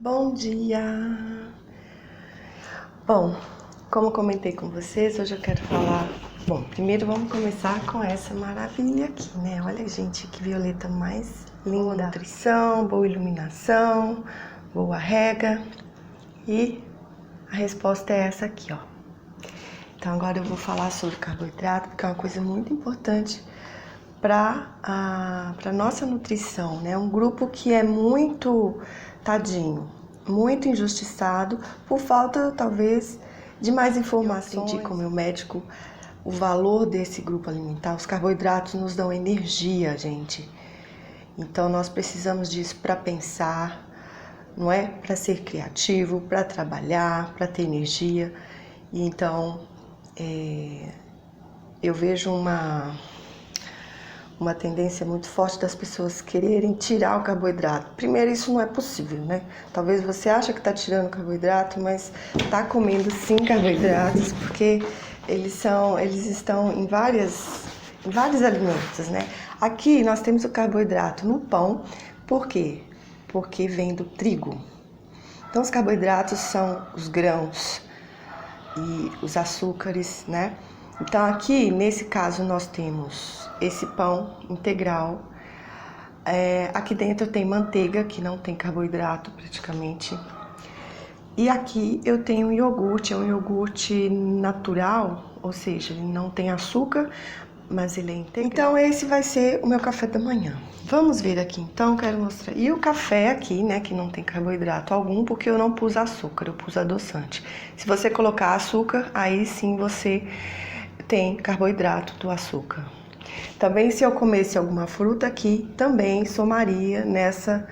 Bom dia! Bom, como comentei com vocês, hoje eu quero falar... Bom, primeiro vamos começar com essa maravilha aqui, né? Olha, gente, que violeta mais linda! Boa nutrição, boa iluminação, boa rega. E a resposta é essa aqui, ó. Então agora eu vou falar sobre carboidrato, porque é uma coisa muito importante para nossa nutrição, né? Um grupo que é muito tadinho, muito injustiçado por falta, talvez, de mais informações. Eu aprendi com o meu médico o valor desse grupo alimentar. Os carboidratos nos dão energia, gente. Então nós precisamos disso para pensar, não é? Para ser criativo, para trabalhar, para ter energia. E então eu vejo uma tendência muito forte das pessoas quererem tirar o carboidrato. Primeiro, isso não é possível, né? Talvez você ache que está tirando carboidrato, mas está comendo sim carboidratos, porque eles estão em vários alimentos, né? Aqui nós temos o carboidrato no pão, por quê? Porque vem do trigo. Então os carboidratos são os grãos e os açúcares, né? Então aqui, nesse caso, nós temos esse pão integral. Aqui dentro tem manteiga, que não tem carboidrato praticamente. E aqui eu tenho iogurte, é um iogurte natural, ou seja, ele não tem açúcar, mas ele é integral. Então esse vai ser o meu café da manhã. Vamos ver aqui então, quero mostrar. E o café aqui, né, que não tem carboidrato algum, porque eu não pus açúcar, eu pus adoçante. Se você colocar açúcar, aí sim você tem carboidrato do açúcar. Também se eu comesse alguma fruta aqui, também somaria nessa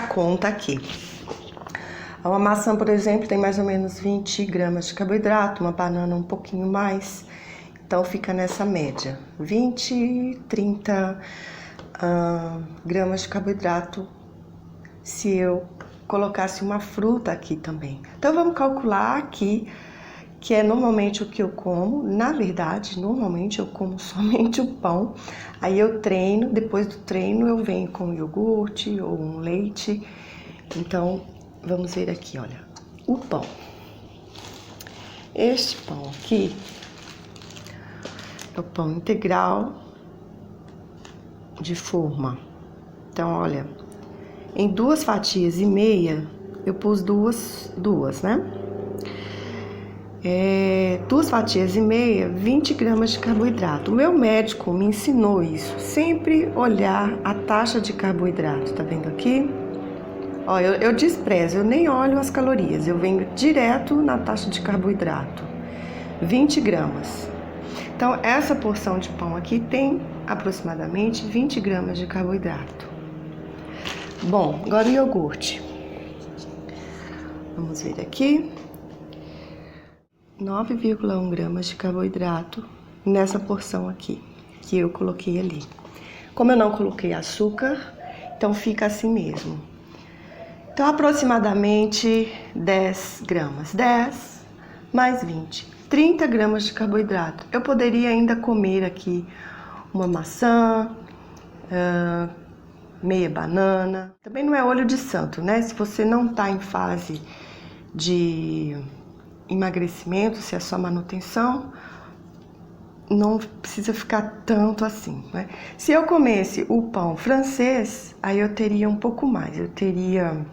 conta aqui. Uma maçã, por exemplo, tem mais ou menos 20 gramas de carboidrato, uma banana um pouquinho mais. Então fica nessa média, 20, 30 gramas de carboidrato se eu colocasse uma fruta aqui também. Então vamos calcular aqui, que é normalmente o que eu como. Na verdade, normalmente eu como somente o pão. Aí eu treino, depois do treino eu venho com iogurte ou um leite. Então vamos ver aqui, olha, o pão. Este pão aqui é o pão integral de forma. Então, olha, em 2,5 fatias eu pus duas, né? 2,5 fatias, 20 gramas de carboidrato. O meu médico me ensinou isso, sempre olhar a taxa de carboidrato, tá vendo aqui? Ó, eu desprezo, eu nem olho as calorias, eu venho direto na taxa de carboidrato, 20 gramas. Então, essa porção de pão aqui tem aproximadamente 20 gramas de carboidrato. Bom, agora o iogurte. Vamos ver aqui. 9,1 gramas de carboidrato nessa porção aqui, que eu coloquei ali. Como eu não coloquei açúcar, então fica assim mesmo. Então, aproximadamente 10 gramas. 10 mais 20. 30 gramas de carboidrato. Eu poderia ainda comer aqui uma maçã, meia banana. Também não é olho de santo, né? Se você não tá em fase de emagrecimento, se é só manutenção, não precisa ficar tanto assim, né? Se eu comesse o pão francês, aí eu teria um pouco mais. Eu teria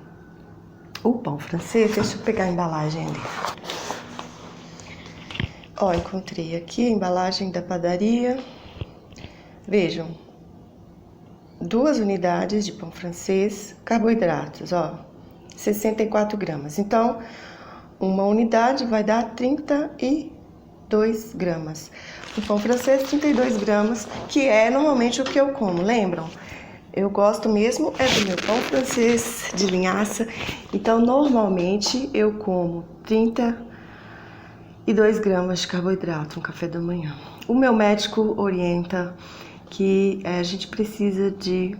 o pão francês, deixa eu pegar a embalagem ali. Ó, encontrei aqui a embalagem da padaria. Vejam, 2 unidades de pão francês, carboidratos, ó, 64 gramas. Então, uma unidade vai dar 32 gramas. O pão francês, 32 gramas, que é normalmente o que eu como, lembram? Eu gosto mesmo é do meu pão francês de linhaça. Então, normalmente, eu como 32 gramas de carboidrato no café da manhã. O meu médico orienta que a gente precisa de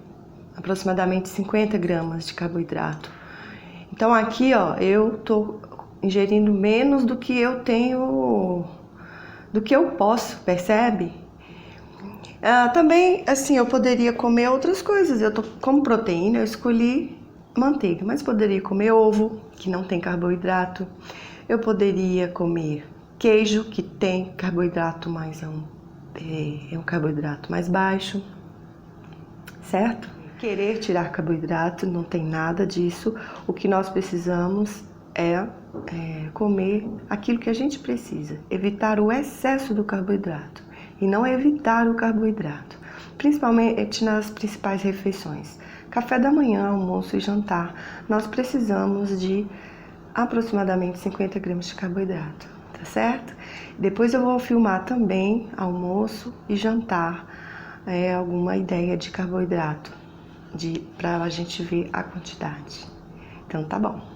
aproximadamente 50 gramas de carboidrato. Então aqui, ó, eu tô ingerindo menos do que eu posso, percebe? Também, assim, eu poderia comer outras coisas. Como proteína, eu escolhi manteiga, mas poderia comer ovo, que não tem carboidrato. Eu poderia comer queijo, que tem carboidrato, mas é um carboidrato mais baixo, certo? Querer tirar carboidrato, não tem nada disso. O que nós precisamos é comer aquilo que a gente precisa, evitar o excesso do carboidrato e não evitar o carboidrato, principalmente nas principais refeições. Café da manhã, almoço e jantar, nós precisamos de aproximadamente 50 gramas de carboidrato, tá certo? Depois eu vou filmar também almoço e jantar, alguma ideia de carboidrato, para a gente ver a quantidade. Então tá bom.